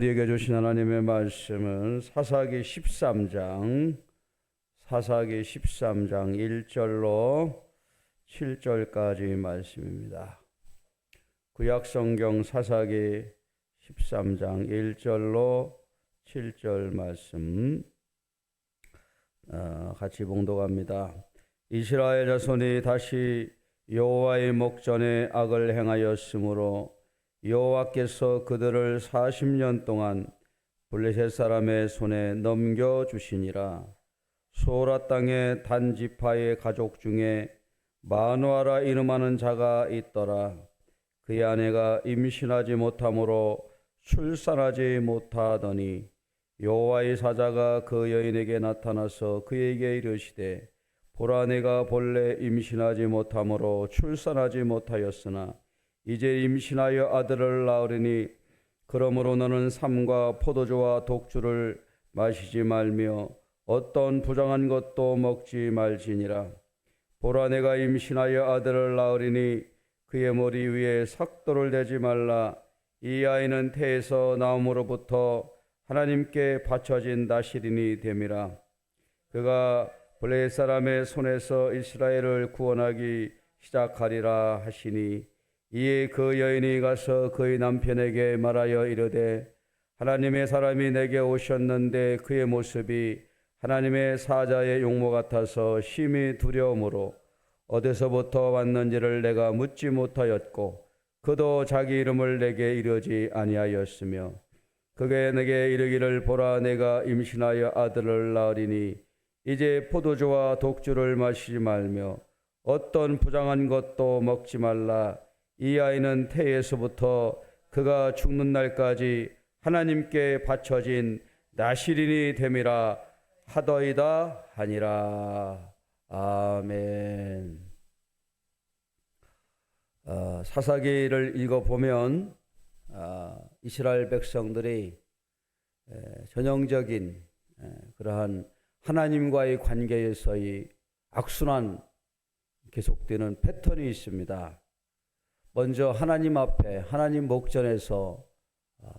우리에게 주신 하나님의 말씀은 사사기 13장 1절로 7절까지 말씀입니다. 구약성경 사사기 13장 1절로 7절 말씀 같이 봉독합니다. 이스라엘 자손이 다시 여호와의 목전에 악을 행하였으므로 여호와께서 그들을 40년 동안 블레셋 사람의 손에 넘겨주시니라. 소라 땅의 단 지파의 가족 중에 마누아라 이름하는 자가 있더라. 그의 아내가 임신하지 못하므로 출산하지 못하더니 여호와의 사자가 그 여인에게 나타나서 그에게 이르시되 보라, 내가 본래 임신하지 못하므로 출산하지 못하였으나 이제 임신하여 아들을 낳으리니 그러므로 너는 삼과 포도주와 독주를 마시지 말며 어떤 부정한 것도 먹지 말지니라. 보라, 내가 임신하여 아들을 낳으리니 그의 머리 위에 삭도를 대지 말라. 이 아이는 태에서 나옴으로부터 하나님께 바쳐진 나실인이 됨이라. 그가 블레셋 사람의 손에서 이스라엘을 구원하기 시작하리라 하시니 이에 그 여인이 가서 그의 남편에게 말하여 이르되 하나님의 사람이 내게 오셨는데 그의 모습이 하나님의 사자의 용모 같아서 심히 두려움으로 어디서부터 왔는지를 내가 묻지 못하였고 그도 자기 이름을 내게 이르지 아니하였으며 그가 내게 이르기를 보라, 내가 임신하여 아들을 낳으리니 이제 포도주와 독주를 마시지 말며 어떤 부정한 것도 먹지 말라. 이 아이는 태에서부터 그가 죽는 날까지 하나님께 바쳐진 나실인이 됨이라 하더이다 하니라. 아멘. 사사기를 읽어보면 이스라엘 백성들이 전형적인 그러한 하나님과의 관계에서의 악순환 계속되는 패턴이 있습니다. 먼저 하나님 앞에 하나님 목전에서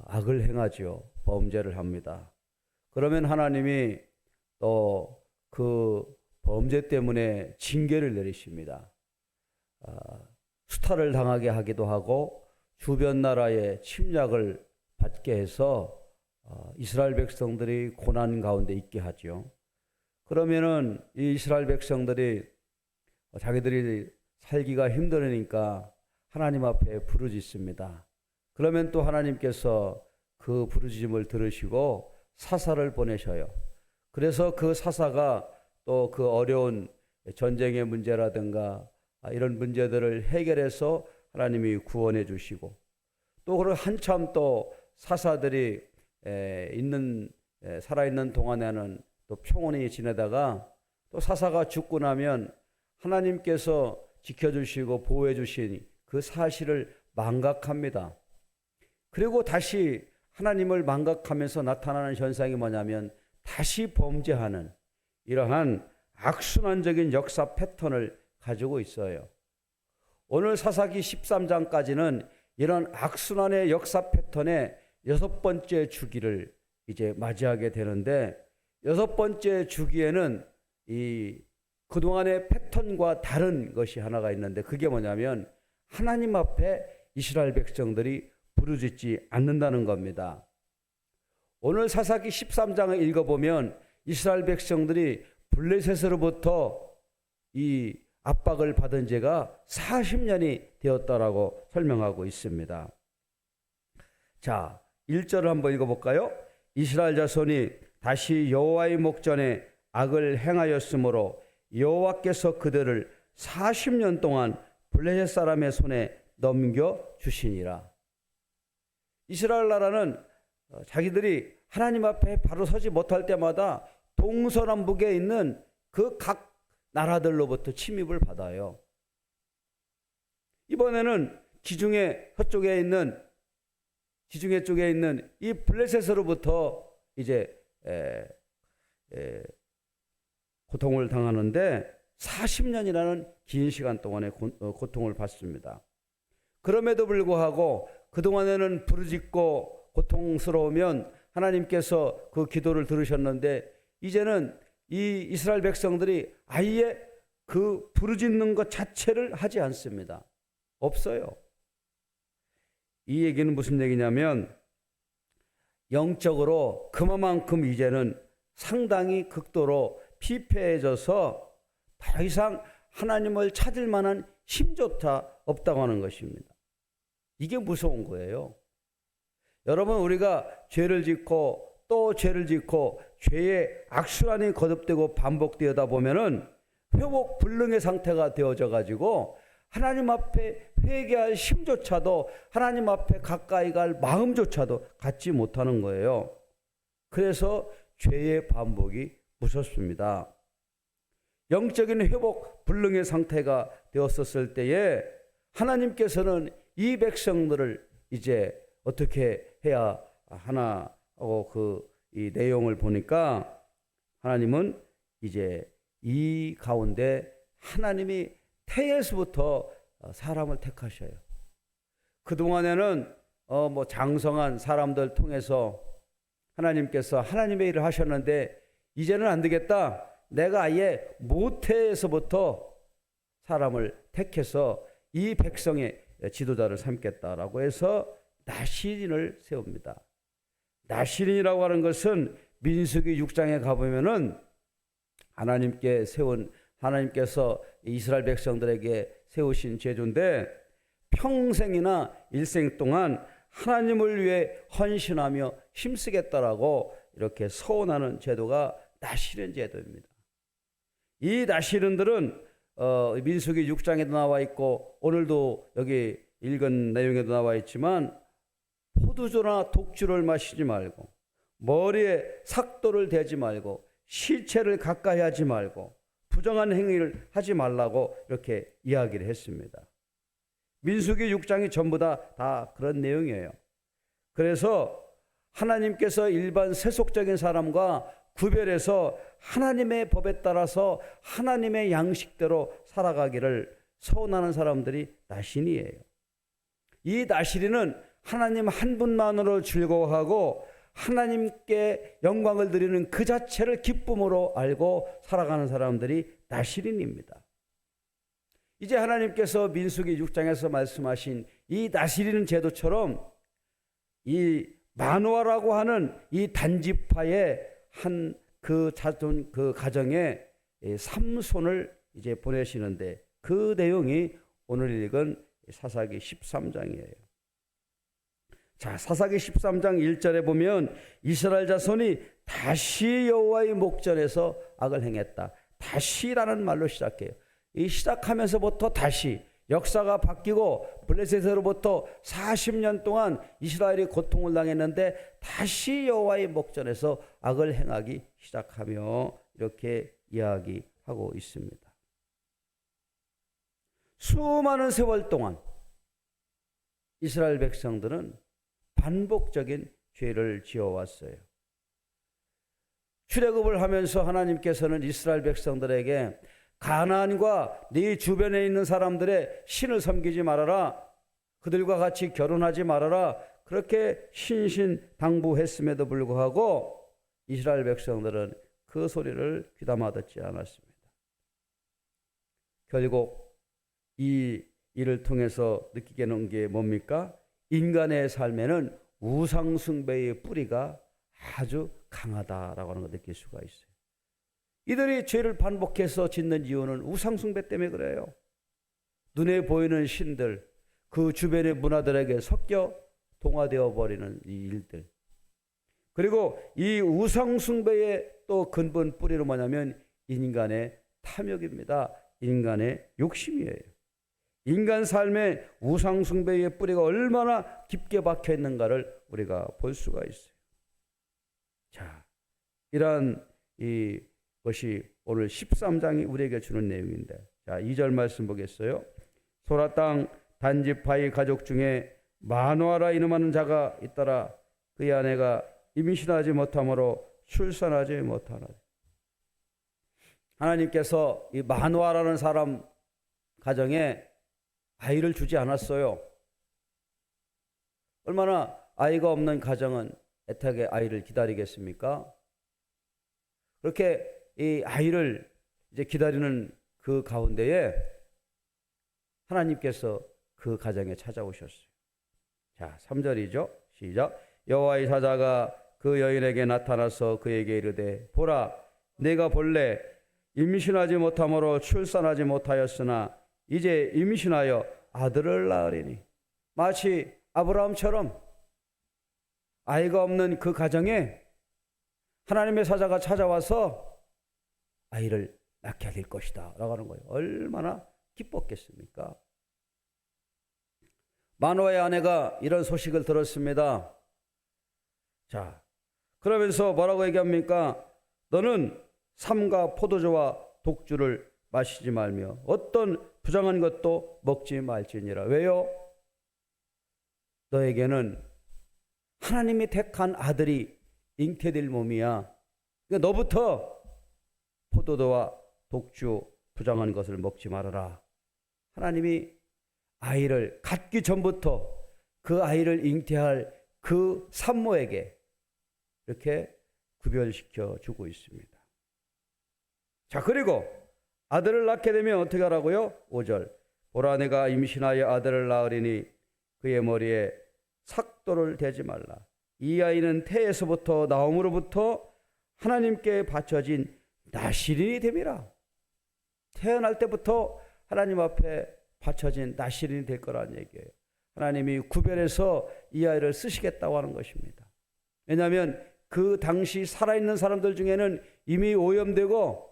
악을 행하죠. 범죄를 합니다. 그러면 하나님이 또 그 범죄 때문에 징계를 내리십니다. 수탈을 당하게 하기도 하고 주변 나라의 침략을 받게 해서 이스라엘 백성들이 고난 가운데 있게 하죠. 그러면은 이 이스라엘 백성들이 자기들이 살기가 힘들으니까 하나님 앞에 부르짖습니다. 그러면 또 하나님께서 그 부르짖음을 들으시고 사사를 보내셔요. 그래서 그 사사가 또 그 어려운 전쟁의 문제라든가 이런 문제들을 해결해서 하나님이 구원해 주시고 또 그런 한참 또 사사들이 살아있는 동안에는 또 평온히 지내다가 또 사사가 죽고 나면 하나님께서 지켜주시고 보호해 주신 그 사실을 망각합니다. 그리고 다시 하나님을 망각하면서 나타나는 현상이 뭐냐면 다시 범죄하는 이러한 악순환적인 역사 패턴을 가지고 있어요. 오늘 사사기 13장까지는 이런 악순환의 역사 패턴의 6번째 주기를 이제 맞이하게 되는데 6번째 주기에는 이 그동안의 패턴과 다른 것이 하나가 있는데 그게 뭐냐면 하나님 앞에 이스라엘 백성들이 부르짖지 않는다는 겁니다. 오늘 사사기 13장을 읽어보면 이스라엘 백성들이 블레셋으로부터 이 압박을 받은 지가 40년이 되었다라고 설명하고 있습니다. 자, 1절을 한번 읽어볼까요? 이스라엘 자손이 다시 여호와의 목전에 악을 행하였으므로 여호와께서 그들을 40년 동안 블레셋 사람의 손에 넘겨주시니라. 이스라엘 나라는 자기들이 하나님 앞에 바로 서지 못할 때마다 동서남북에 있는 그 각 나라들로부터 침입을 받아요. 이번에는 지중해 쪽에 있는 이 블레셋으로부터 이제 고통을 당하는데 40년이라는 긴 시간 동안의 고통을 받습니다. 그럼에도 불구하고 그동안에는 부르짖고 고통스러우면 하나님께서 그 기도를 들으셨는데 이제는 이 이스라엘 백성들이 아예 그 부르짖는 것 자체를 하지 않습니다. 없어요. 이 얘기는 무슨 얘기냐면 영적으로 그만큼 이제는 상당히 극도로 피폐해져서 더 이상 하나님을 찾을 만한 힘조차 없다고 하는 것입니다. 이게 무서운 거예요. 여러분, 우리가 죄를 짓고 또 죄를 짓고 죄의 악순환이 거듭되고 반복되다 보면은 회복불능의 상태가 되어져 가지고 하나님 앞에 회개할 힘조차도, 하나님 앞에 가까이 갈 마음조차도 갖지 못하는 거예요. 그래서 죄의 반복이 무섭습니다. 영적인 회복 불능의 상태가 되었었을 때에 하나님께서는 이 백성들을 이제 어떻게 해야 하나 하고 이 내용을 보니까 하나님은 이제 이 가운데 하나님이 태에서부터 사람을 택하셔요. 그동안에는 장성한 사람들 통해서 하나님께서 하나님의 일을 하셨는데 이제는 안 되겠다. 내가 아예 모태에서부터 사람을 택해서 이 백성의 지도자를 삼겠다라고 해서 나시린을 세웁니다. 나시린이라고 하는 것은 민수기 6장에 가보면은 하나님께서 이스라엘 백성들에게 세우신 제도인데 평생이나 일생 동안 하나님을 위해 헌신하며 힘쓰겠다라고 이렇게 서원하는 제도가 나시린 제도입니다. 이 나시린들은 민수기 6장에도 나와 있고 오늘도 여기 읽은 내용에도 나와 있지만 포도주나 독주를 마시지 말고 머리에 삭도를 대지 말고 시체를 가까이 하지 말고 부정한 행위를 하지 말라고 이렇게 이야기를 했습니다. 민수기 6장이 전부 다 그런 내용이에요. 그래서 하나님께서 일반 세속적인 사람과 구별해서 하나님의 법에 따라서 하나님의 양식대로 살아가기를 서원하는 사람들이 나신이에요. 이 나시리는 하나님 한 분만으로 즐거워하고 하나님께 영광을 드리는 그 자체를 기쁨으로 알고 살아가는 사람들이 나시린입니다. 이제 하나님께서 민수기 6장에서 말씀하신 이 나시린 제도처럼 이 마노아라고 하는 이 단지파의 한 그 가정에 삼손을 이제 보내시는데 그 내용이 오늘 읽은 사사기 13장이에요. 자, 사사기 13장 1절에 보면 이스라엘 자손이 다시 여호와의 목전에서 악을 행했다. 다시라는 말로 시작해요. 이 시작하면서부터 다시 역사가 바뀌고 블레셋으로부터 40년 동안 이스라엘이 고통을 당했는데 다시 여호와의 목전에서 악을 행하기 시작하며 이렇게 이야기하고 있습니다. 수많은 세월 동안 이스라엘 백성들은 반복적인 죄를 지어왔어요. 출애굽을 하면서 하나님께서는 이스라엘 백성들에게 가나안과 네 주변에 있는 사람들의 신을 섬기지 말아라. 그들과 같이 결혼하지 말아라. 그렇게 신신당부했음에도 불구하고 이스라엘 백성들은 그 소리를 귀담아 듣지 않았습니다. 결국 이 일을 통해서 느끼게 된 게 뭡니까? 인간의 삶에는 우상숭배의 뿌리가 아주 강하다라고 하는 걸 느낄 수가 있어요. 이들이 죄를 반복해서 짓는 이유는 우상숭배 때문에 그래요. 눈에 보이는 신들, 그 주변의 문화들에게 섞여 동화되어 버리는 이 일들. 그리고 이 우상숭배의 또 근본 뿌리는 뭐냐면 인간의 탐욕입니다. 인간의 욕심이에요. 인간 삶에 우상숭배의 뿌리가 얼마나 깊게 박혀 있는가를 우리가 볼 수가 있어요. 자, 이러한 것이 오늘 13장이 우리에게 주는 내용인데, 자, 2절 말씀 보겠어요. 소라 땅 단지파의 가족 중에 마노아라 이름하는 자가 있더라. 그의 아내가 임신하지 못하므로 출산하지 못하나. 하나님께서 이 마노아라는 사람 가정에 아이를 주지 않았어요. 얼마나 아이가 없는 가정은 애타게 아이를 기다리겠습니까? 그렇게 이 아이를 이제 기다리는 그 가운데에 하나님께서 그 가정에 찾아오셨어요. 자, 3절이죠. 시작. 여호와의 사자가 그 여인에게 나타나서 그에게 이르되 보라, 내가 본래 임신하지 못함으로 출산하지 못하였으나 이제 임신하여 아들을 낳으리니. 마치 아브라함처럼 아이가 없는 그 가정에 하나님의 사자가 찾아와서 아이를 낳게 될 것이다 라고 하는 거예요. 얼마나 기뻤겠습니까? 마노아의 아내가 이런 소식을 들었습니다. 자, 그러면서 뭐라고 얘기합니까? 너는 삼가 포도주와 독주를 마시지 말며 어떤 부정한 것도 먹지 말지니라. 왜요? 너에게는 하나님이 택한 아들이 잉태될 몸이야. 그러니까 너부터 포도주와 독주 부정한 것을 먹지 말아라. 하나님이 아이를 갖기 전부터 그 아이를 잉태할 그 산모에게 이렇게 구별시켜 주고 있습니다. 자, 그리고 아들을 낳게 되면 어떻게 하라고요? 5절. 보라, 내가 임신하여 아들을 낳으리니 그의 머리에 삭도를 대지 말라. 이 아이는 태에서부터 나옴으로부터 하나님께 바쳐진 나시린이 됨이라. 태어날 때부터 하나님 앞에 바쳐진 나시린이 될 거라는 얘기예요. 하나님이 구별해서 이 아이를 쓰시겠다고 하는 것입니다. 왜냐하면 그 당시 살아있는 사람들 중에는 이미 오염되고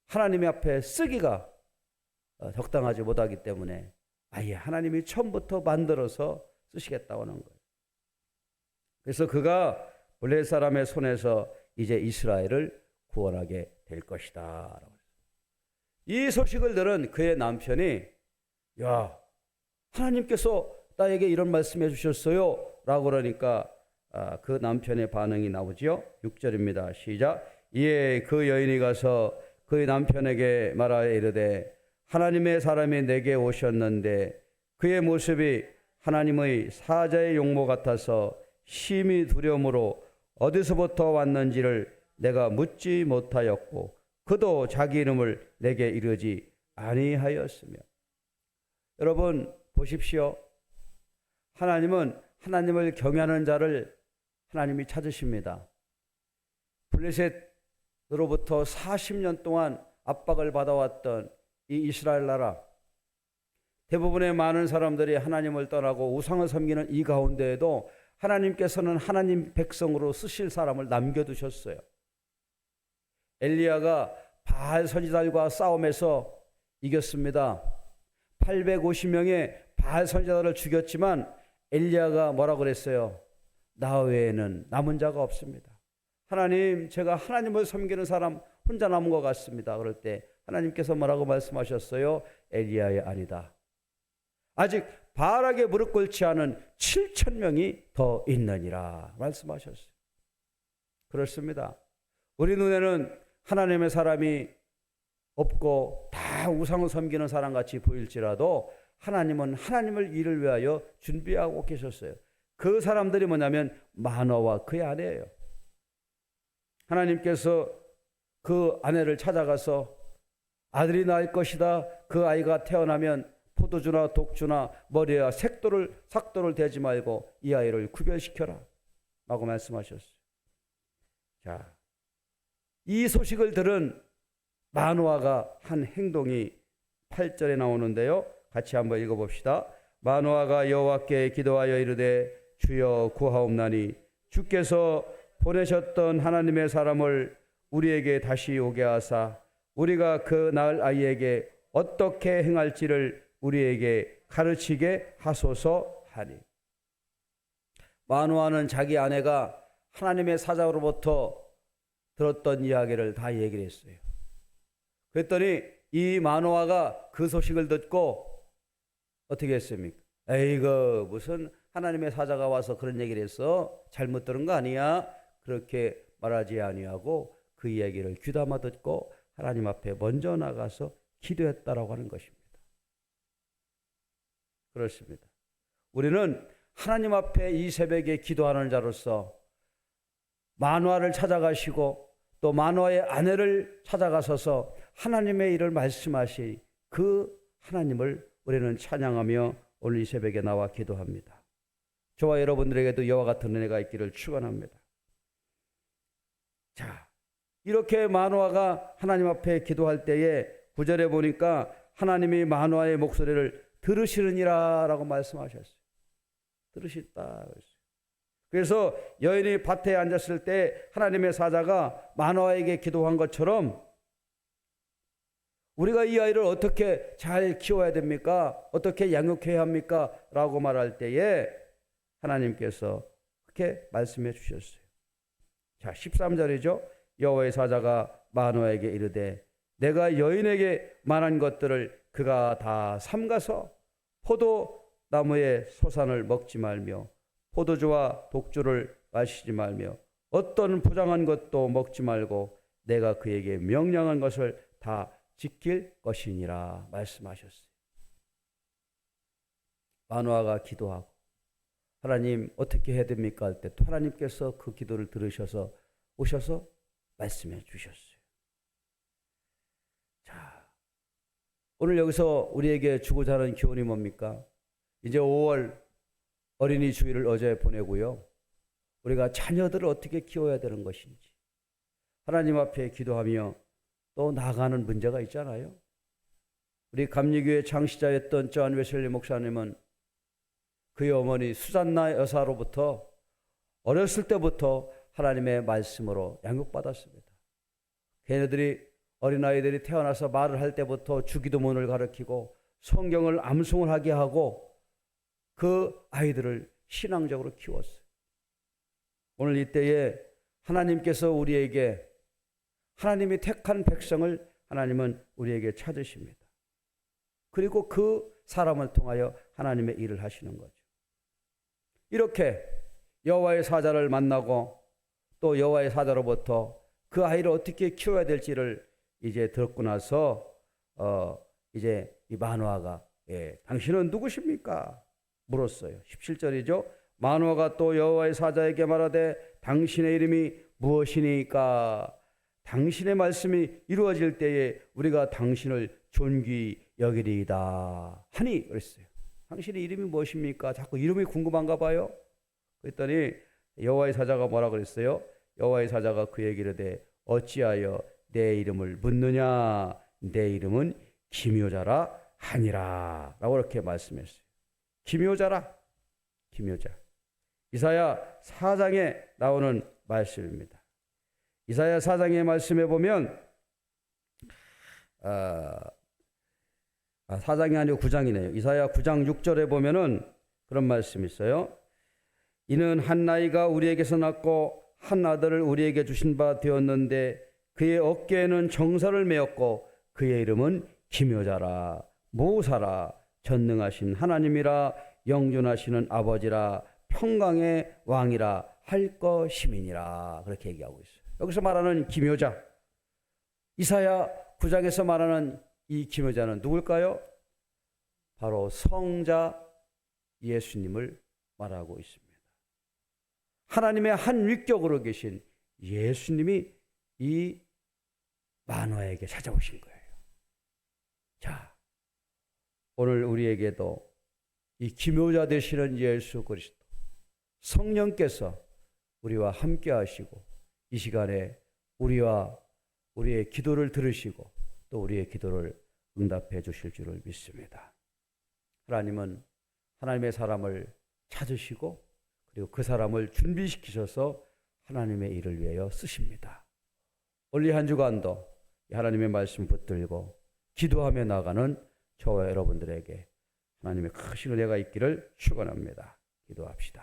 하나님 앞에 쓰기가 적당하지 못하기 때문에 아예 하나님이 처음부터 만들어서 쓰시겠다고 하는 거예요. 그래서 그가 블레셋 사람의 손에서 이제 이스라엘을 구원하게 될 것이다. 이 소식을 들은 그의 남편이 야, 하나님께서 나에게 이런 말씀해 주셨어요 라고 그러니까 그 남편의 반응이 나오지요. 6절입니다. 시작. 이에 그 여인이 가서 그의 남편에게 말하여 이르되 하나님의 사람이 내게 오셨는데 그의 모습이 하나님의 사자의 용모 같아서 심히 두려움으로 어디서부터 왔는지를 내가 묻지 못하였고 그도 자기 이름을 내게 이르지 아니하였으며. 여러분 보십시오. 하나님은 하나님을 경외하는 자를 하나님이 찾으십니다. 블레셋으로부터 40년 동안 압박을 받아왔던 이 이스라엘 나라, 대부분의 많은 사람들이 하나님을 떠나고 우상을 섬기는 이 가운데에도 하나님께서는 하나님 백성으로 쓰실 사람을 남겨두셨어요. 엘리야가 바알 선지자들과 싸움에서 이겼습니다. 850명의 바알 선지자들을 죽였지만 엘리야가 뭐라고 그랬어요? 나 외에는 남은 자가 없습니다. 하나님, 제가 하나님을 섬기는 사람 혼자 남은 것 같습니다. 그럴 때 하나님께서 뭐라고 말씀하셨어요? 엘리야의 아니다. 아직 바알에게 무릎 꿇지 않은 7,000명이 더 있느니라 말씀하셨어요. 그렇습니다. 우리 눈에는 하나님의 사람이 없고 다 우상을 섬기는 사람같이 보일지라도 하나님은 하나님을 일을 위하여 준비하고 계셨어요. 그 사람들이 뭐냐면 마노아와 그의 아내예요. 하나님께서 그 아내를 찾아가서 아들이 낳을 것이다. 그 아이가 태어나면 포도주나 독주나 머리에 삭도를 대지 말고 이 아이를 구별시켜라 라고 말씀하셨어요. 자, 이 소식을 들은 마노아가 한 행동이 8절에 나오는데요. 같이 한번 읽어봅시다. 마노아가 여호와께 기도하여 이르되 주여 구하옵나니 주께서 보내셨던 하나님의 사람을 우리에게 다시 오게 하사 우리가 그 낳을 아이에게 어떻게 행할지를 우리에게 가르치게 하소서 하니. 마노아는 자기 아내가 하나님의 사자로부터 들었던 이야기를 다 얘기를 했어요. 그랬더니 이 마노아가 그 소식을 듣고 어떻게 했습니까? 에이그 무슨 하나님의 사자가 와서 그런 얘기를 했어? 잘못 들은 거 아니야? 그렇게 말하지 아니하고 그 이야기를 귀담아 듣고 하나님 앞에 먼저 나가서 기도했다라고 하는 것입니다. 그렇습니다. 우리는 하나님 앞에 이 새벽에 기도하는 자로서 마누아를 찾아가시고 또 마누아의 아내를 찾아가셔서 하나님의 일을 말씀하시 그 하나님을 우리는 찬양하며 오늘 이 새벽에 나와 기도합니다. 저와 여러분들에게도 이와 같은 은혜가 있기를 축원합니다. 자, 이렇게 마누아가 하나님 앞에 기도할 때에 9절에 보니까 하나님이 마누아의 목소리를 들으시느니라 라고 말씀하셨어요. 들으셨다. 그래서 여인이 밭에 앉았을 때 하나님의 사자가 마누아에게 기도한 것처럼 우리가 이 아이를 어떻게 잘 키워야 됩니까? 어떻게 양육해야 합니까? 라고 말할 때에 하나님께서 그렇게 말씀해 주셨어요. 자, 13절이죠. 여호와의 사자가 마누아에게 이르되 내가 여인에게 말한 것들을 그가 다 삼가서 포도나무의 소산을 먹지 말며 포도주와 독주를 마시지 말며 어떤 부정한 것도 먹지 말고 내가 그에게 명령한 것을 다 지킬 것이니라 말씀하셨어요. 마누아가 기도하고 하나님 어떻게 해야 됩니까? 할 때 또 하나님께서 그 기도를 들으셔서 오셔서 말씀해 주셨어요. 자, 오늘 여기서 우리에게 주고자 하는 교훈이 뭡니까? 이제 5월 어린이 주일을 어제 보내고요. 우리가 자녀들을 어떻게 키워야 되는 것인지 하나님 앞에 기도하며 또 나아가는 문제가 있잖아요. 우리 감리교회 창시자였던 존 웨슬리 목사님은 그의 어머니 수잔나 여사로부터 어렸을 때부터 하나님의 말씀으로 양육받았습니다. 걔네들이 어린아이들이 태어나서 말을 할 때부터 주기도문을 가르치고 성경을 암송을 하게 하고 그 아이들을 신앙적으로 키웠어요. 오늘 이때에 하나님께서 우리에게 하나님이 택한 백성을 하나님은 우리에게 찾으십니다. 그리고 그 사람을 통하여 하나님의 일을 하시는 거죠. 이렇게 여호와의 사자를 만나고 또 여호와의 사자로부터 그 아이를 어떻게 키워야 될지를 이제 듣고 나서 이제 이 마누아가 당신은 누구십니까? 물었어요. 17절이죠. 마누아가 또 여호와의 사자에게 말하되 당신의 이름이 무엇이니까? 당신의 말씀이 이루어질 때에 우리가 당신을 존귀히 여기리이다 하니 그랬어요. 당신의 이름이 무엇입니까? 자꾸 이름이 궁금한가 봐요. 그랬더니 여호와의 사자가 뭐라 그랬어요? 여호와의 사자가 그에게 이르되 어찌하여 내 이름을 묻느냐? 내 이름은 기묘자라 하니라 라고 이렇게 말씀했어요. 기묘자라, 기묘자. 이사야 4장에 나오는 말씀입니다. 이사야 4장의 말씀에 보면 4장이 아니고 9장이네요. 이사야 9장 6절에 보면은 그런 말씀이 있어요. 이는 한 나이가 우리에게서 났고 한 아들을 우리에게 주신 바 되었는데 그의 어깨에는 정사를 메었고 그의 이름은 기묘자라 모사라 전능하신 하나님이라 영존하시는 아버지라 평강의 왕이라 할 것임이니라 그렇게 얘기하고 있어요. 여기서 말하는 기묘자, 이사야 9장에서 말하는 이 기묘자는 누굴까요? 바로 성자 예수님을 말하고 있습니다. 하나님의 한 위격으로 계신 예수님이 이 마누아에게 찾아오신 거예요. 자, 오늘 우리에게도 이 기묘자 되시는 예수 그리스도 성령께서 우리와 함께 하시고 이 시간에 우리와 우리의 기도를 들으시고 또 우리의 기도를 응답해 주실 줄을 믿습니다. 하나님은 하나님의 사람을 찾으시고 그리고 그 사람을 준비시키셔서 하나님의 일을 위하여 쓰십니다. 오늘 이 한 주간도 하나님의 말씀 붙들고 기도하며 나가는 저와 여러분들에게 하나님의 크신 은혜가 있기를 축원합니다. 기도합시다.